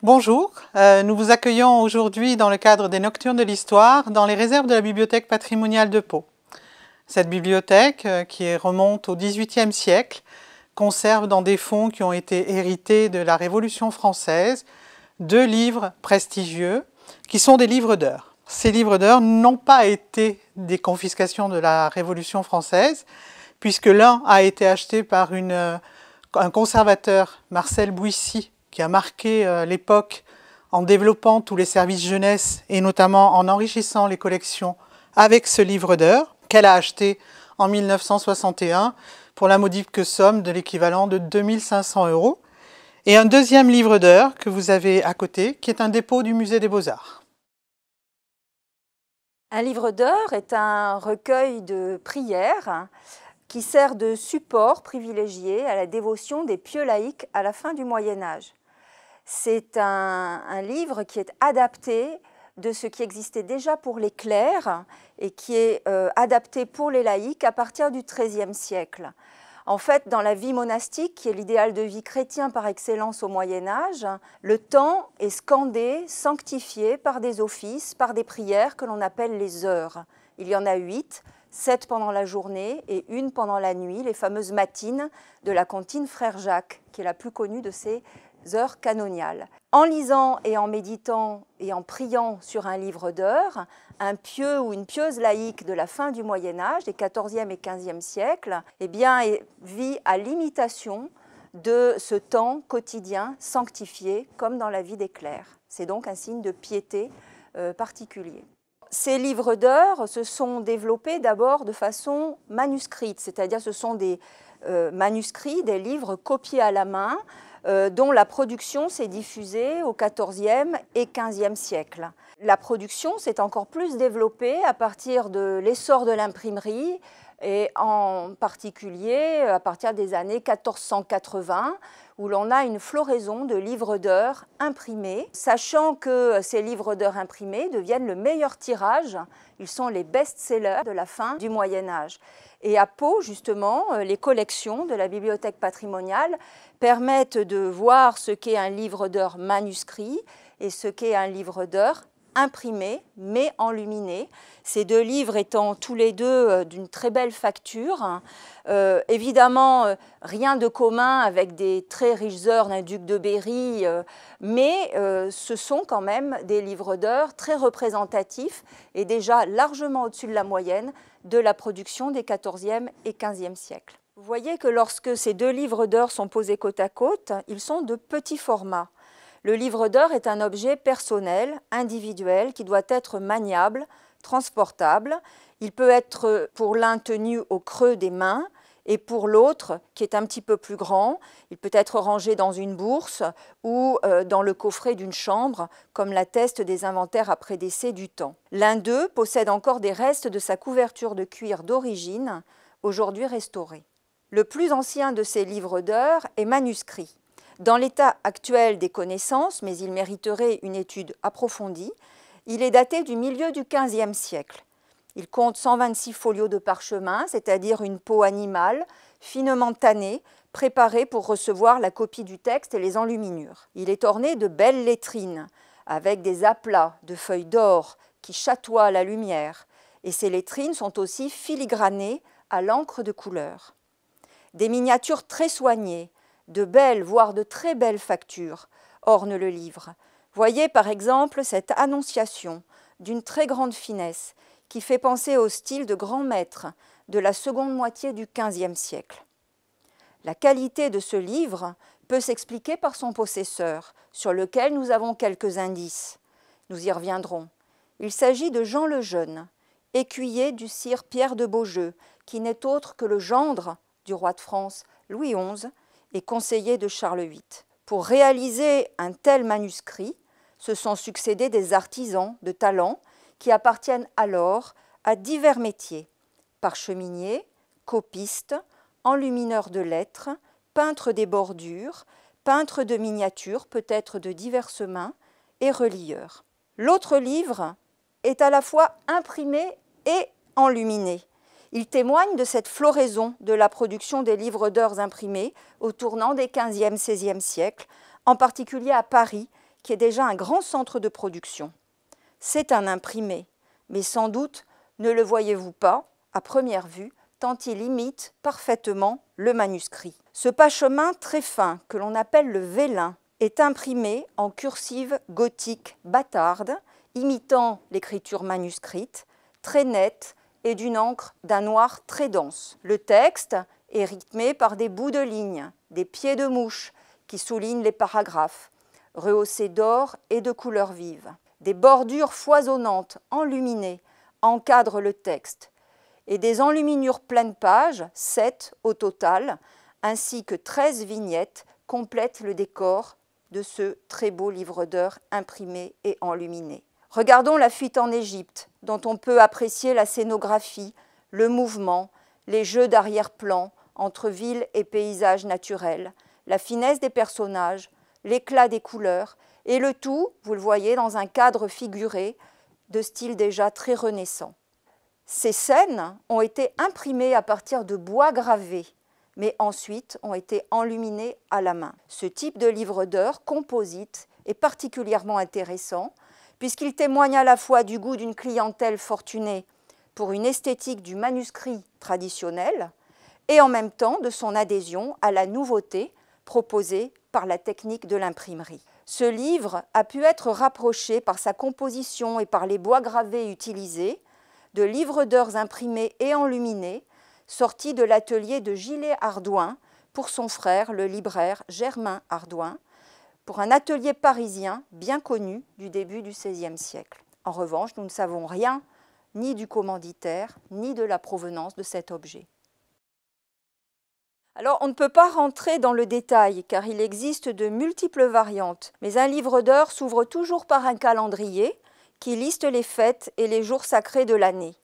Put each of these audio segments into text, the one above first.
Bonjour, nous vous accueillons aujourd'hui dans le cadre des Nocturnes de l'Histoire dans les réserves de la Bibliothèque patrimoniale de Pau. Cette bibliothèque, qui remonte au XVIIIe siècle, conserve dans des fonds qui ont été hérités de la Révolution française 2 livres prestigieux qui sont des livres d'heures. Ces livres d'heures n'ont pas été des confiscations de la Révolution française, puisque l'un a été acheté par un conservateur, Marcel Bouissy, qui a marqué l'époque en développant tous les services jeunesse et notamment en enrichissant les collections avec ce livre d'heures qu'elle a acheté en 1961 pour la modique somme de l'équivalent de 2500 €. Et un deuxième livre d'heures que vous avez à côté, qui est un dépôt du Musée des Beaux-Arts. Un livre d'heures est un recueil de prières qui sert de support privilégié à la dévotion des pieux laïcs à la fin du Moyen-Âge. C'est un livre qui est adapté de ce qui existait déjà pour les clercs et qui est adapté pour les laïcs à partir du XIIIe siècle. En fait, dans la vie monastique, qui est l'idéal de vie chrétien par excellence au Moyen-Âge, le temps est scandé, sanctifié par des offices, par des prières que l'on appelle les heures. Il y en a 8, 7 pendant la journée et 1 pendant la nuit, les fameuses matines de la comptine Frère Jacques, qui est la plus connue de ces heures canoniales. En lisant et en méditant et en priant sur un livre d'heures, un pieux ou une pieuse laïque de la fin du Moyen-Âge, des XIVe et XVe siècles, vit à l'imitation de ce temps quotidien sanctifié comme dans la vie des clercs. C'est donc un signe de piété particulier. Ces livres d'heures se sont développés d'abord de façon manuscrite, c'est-à-dire ce sont des manuscrits, des livres copiés à la main, dont la production s'est diffusée au XIVe et XVe siècle. La production s'est encore plus développée à partir de l'essor de l'imprimerie et en particulier à partir des années 1480 où l'on a une floraison de livres d'heures imprimés, sachant que ces livres d'heures imprimés deviennent le meilleur tirage, ils sont les best-sellers de la fin du Moyen-Âge. Et à Pau, justement, les collections de la bibliothèque patrimoniale permettent de voir ce qu'est un livre d'heures manuscrit et ce qu'est un livre d'heures imprimé mais enluminé. Ces 2 livres étant tous les 2 d'une très belle facture. Évidemment, rien de commun avec des très riches heures d'un duc de Berry, mais ce sont quand même des livres d'heures très représentatifs et déjà largement au-dessus de la moyenne de la production des XIVe et XVe siècles. Vous voyez que lorsque ces 2 livres d'heures sont posés côte à côte, ils sont de petit format. Le livre d'heures est un objet personnel, individuel, qui doit être maniable, transportable. Il peut être pour l'un tenu au creux des mains et pour l'autre, qui est un petit peu plus grand, il peut être rangé dans une bourse ou dans le coffret d'une chambre, comme l'attestent des inventaires après décès du temps. L'un d'eux possède encore des restes de sa couverture de cuir d'origine, aujourd'hui restaurée. Le plus ancien de ces livres d'heures est manuscrit. Dans l'état actuel des connaissances, mais il mériterait une étude approfondie, il est daté du milieu du XVe siècle. Il compte 126 folios de parchemin, c'est-à-dire une peau animale, finement tannée, préparée pour recevoir la copie du texte et les enluminures. Il est orné de belles lettrines, avec des aplats de feuilles d'or qui chatoient la lumière, et ces lettrines sont aussi filigranées à l'encre de couleur. Des miniatures très soignées, de belles, voire de très belles factures ornent le livre. Voyez par exemple cette annonciation d'une très grande finesse qui fait penser au style de grand maître de la seconde moitié du XVe siècle. La qualité de ce livre peut s'expliquer par son possesseur, sur lequel nous avons quelques indices. Nous y reviendrons. Il s'agit de Jean le Jeune, écuyer du sire Pierre de Beaujeu, qui n'est autre que le gendre du roi de France Louis XI, et conseiller de Charles VIII. Pour réaliser un tel manuscrit, se sont succédés des artisans de talent qui appartiennent alors à divers métiers, parcheminiers, copistes, enlumineurs de lettres, peintres des bordures, peintres de miniatures, peut-être de diverses mains, et relieurs. L'autre livre est à la fois imprimé et enluminé. Il témoigne de cette floraison de la production des livres d'heures imprimés au tournant des XVe, XVIe siècles, en particulier à Paris, qui est déjà un grand centre de production. C'est un imprimé, mais sans doute ne le voyez-vous pas, à première vue, tant il imite parfaitement le manuscrit. Ce parchemin très fin, que l'on appelle le vélin, est imprimé en cursive gothique bâtarde, imitant l'écriture manuscrite, très nette et d'une encre d'un noir très dense. Le texte est rythmé par des bouts de ligne, des pieds de mouche qui soulignent les paragraphes, rehaussés d'or et de couleurs vives. Des bordures foisonnantes, enluminées, encadrent le texte, et des enluminures pleine page, 7 au total, ainsi que 13 vignettes complètent le décor de ce très beau livre d'heures imprimé et enluminé. Regardons la fuite en Égypte, dont on peut apprécier la scénographie, le mouvement, les jeux d'arrière-plan entre ville et paysage naturel, la finesse des personnages, l'éclat des couleurs, et le tout, vous le voyez, dans un cadre figuré de style déjà très renaissant. Ces scènes ont été imprimées à partir de bois gravés, mais ensuite ont été enluminées à la main. Ce type de livre d'heures composite est particulièrement intéressant puisqu'il témoigne à la fois du goût d'une clientèle fortunée pour une esthétique du manuscrit traditionnel et en même temps de son adhésion à la nouveauté proposée par la technique de l'imprimerie. Ce livre a pu être rapproché par sa composition et par les bois gravés utilisés de livres d'heures imprimés et enluminés sortis de l'atelier de Gillet Ardouin pour son frère, le libraire Germain Ardouin, pour un atelier parisien bien connu du début du XVIe siècle. En revanche, nous ne savons rien ni du commanditaire, ni de la provenance de cet objet. Alors, on ne peut pas rentrer dans le détail, car il existe de multiples variantes, mais un livre d'heures s'ouvre toujours par un calendrier qui liste les fêtes et les jours sacrés de l'année.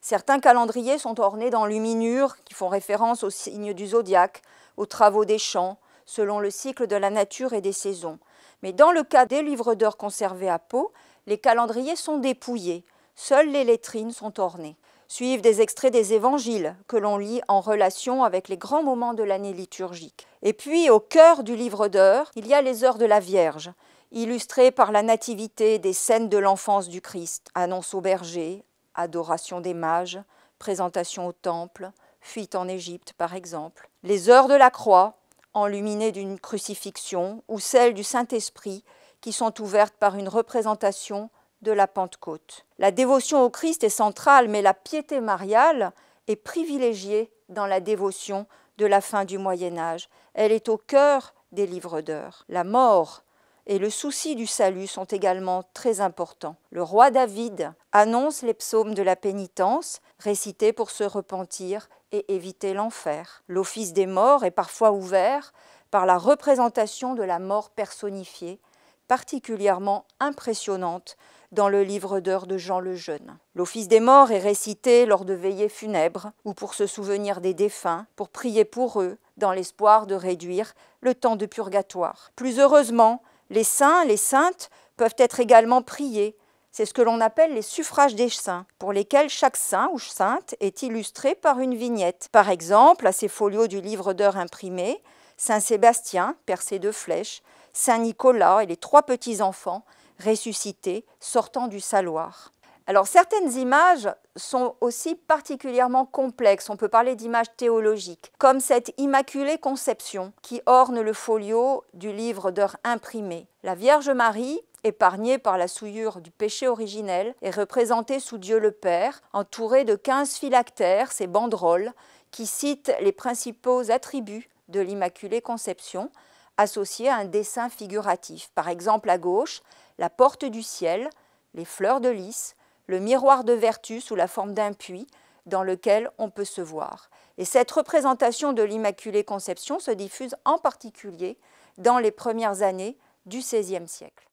Certains calendriers sont ornés d'enluminures qui font référence aux signes du zodiaque, aux travaux des champs, selon le cycle de la nature et des saisons. Mais dans le cas des livres d'heures conservés à Pau, les calendriers sont dépouillés, seules les lettrines sont ornées. Suivent des extraits des évangiles que l'on lit en relation avec les grands moments de l'année liturgique. Et puis, au cœur du livre d'heures, il y a les heures de la Vierge, illustrées par la nativité des scènes de l'enfance du Christ, annonce au berger, adoration des mages, présentation au temple, fuite en Égypte par exemple. Les heures de la croix, enluminées d'une crucifixion, ou celles du Saint-Esprit, qui sont ouvertes par une représentation de la Pentecôte. La dévotion au Christ est centrale, mais la piété mariale est privilégiée dans la dévotion de la fin du Moyen-Âge. Elle est au cœur des livres d'heures. La mort et le souci du salut sont également très importants. Le roi David annonce les psaumes de la pénitence, récités pour se repentir et éviter l'enfer. L'office des morts est parfois ouvert par la représentation de la mort personnifiée, particulièrement impressionnante dans le livre d'heures de Jean le Jeune. L'office des morts est récité lors de veillées funèbres ou pour se souvenir des défunts, pour prier pour eux, dans l'espoir de réduire le temps de purgatoire. Plus heureusement, les saints, les saintes peuvent être également priés. C'est ce que l'on appelle les suffrages des saints, pour lesquels chaque saint ou sainte est illustré par une vignette. Par exemple, à ces folios du livre d'heures imprimé, Saint Sébastien, percé de flèches, Saint Nicolas et les 3 petits-enfants ressuscités sortant du saloir. Alors certaines images sont aussi particulièrement complexes, on peut parler d'images théologiques, comme cette Immaculée Conception qui orne le folio du livre d'heures imprimé. La Vierge Marie, épargnée par la souillure du péché originel, est représentée sous Dieu le Père, entourée de 15 phylactères, ces banderoles, qui citent les principaux attributs de l'Immaculée Conception, associés à un dessin figuratif. Par exemple, à gauche, la porte du ciel, les fleurs de lys, le miroir de vertu sous la forme d'un puits dans lequel on peut se voir. Et cette représentation de l'Immaculée Conception se diffuse en particulier dans les premières années du XVIe siècle.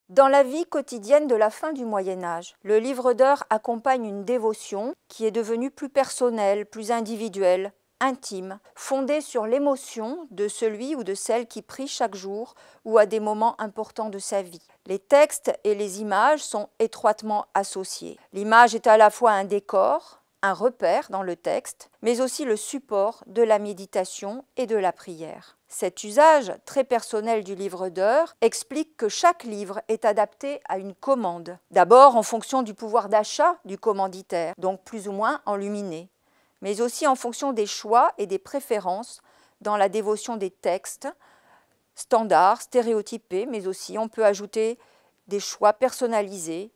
Dans la vie quotidienne de la fin du Moyen-Âge, le livre d'heures accompagne une dévotion qui est devenue plus personnelle, plus individuelle, intime, fondée sur l'émotion de celui ou de celle qui prie chaque jour ou à des moments importants de sa vie. Les textes et les images sont étroitement associés. L'image est à la fois un décor, un repère dans le texte, mais aussi le support de la méditation et de la prière. Cet usage très personnel du livre d'heures explique que chaque livre est adapté à une commande. D'abord en fonction du pouvoir d'achat du commanditaire, donc plus ou moins enluminé, mais aussi en fonction des choix et des préférences dans la dévotion des textes, standards, stéréotypés, mais aussi on peut ajouter des choix personnalisés,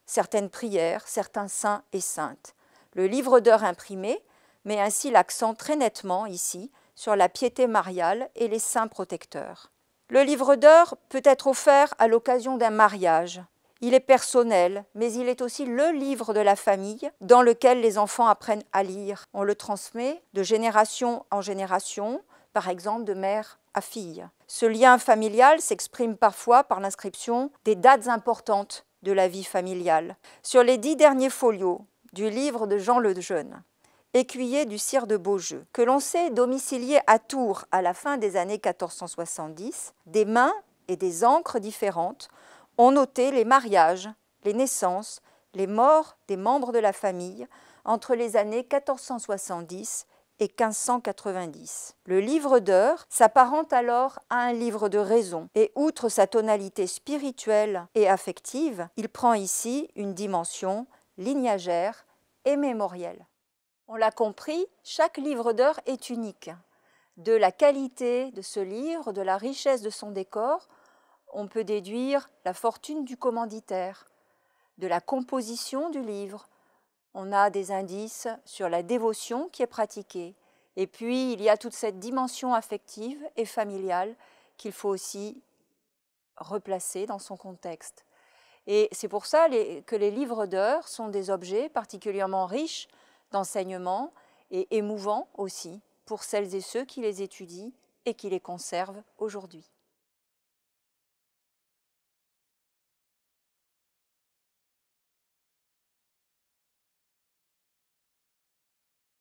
certaines prières, certains saints et saintes. Le livre d'heures imprimé met ainsi l'accent très nettement ici sur la piété mariale et les saints protecteurs. Le livre d'heures peut être offert à l'occasion d'un mariage. Il est personnel, mais il est aussi le livre de la famille dans lequel les enfants apprennent à lire. On le transmet de génération en génération, par exemple de mère à fille. Ce lien familial s'exprime parfois par l'inscription des dates importantes de la vie familiale. Sur les 10 derniers folios du livre de Jean le Jeune, écuyer du sire de Beaujeu, que l'on sait domicilié à Tours à la fin des années 1470, des mains et des encres différentes ont noté les mariages, les naissances, les morts des membres de la famille entre les années 1470 et 1590. Le livre d'heures s'apparente alors à un livre de raison et outre sa tonalité spirituelle et affective, il prend ici une dimension lignagère et mémorielle. On l'a compris, chaque livre d'heures est unique. De la qualité de ce livre, de la richesse de son décor, on peut déduire la fortune du commanditaire. De la composition du livre, on a des indices sur la dévotion qui est pratiquée. Et puis, il y a toute cette dimension affective et familiale qu'il faut aussi replacer dans son contexte. Et c'est pour ça que les livres d'heures sont des objets particulièrement riches d'enseignements et émouvants aussi pour celles et ceux qui les étudient et qui les conservent aujourd'hui.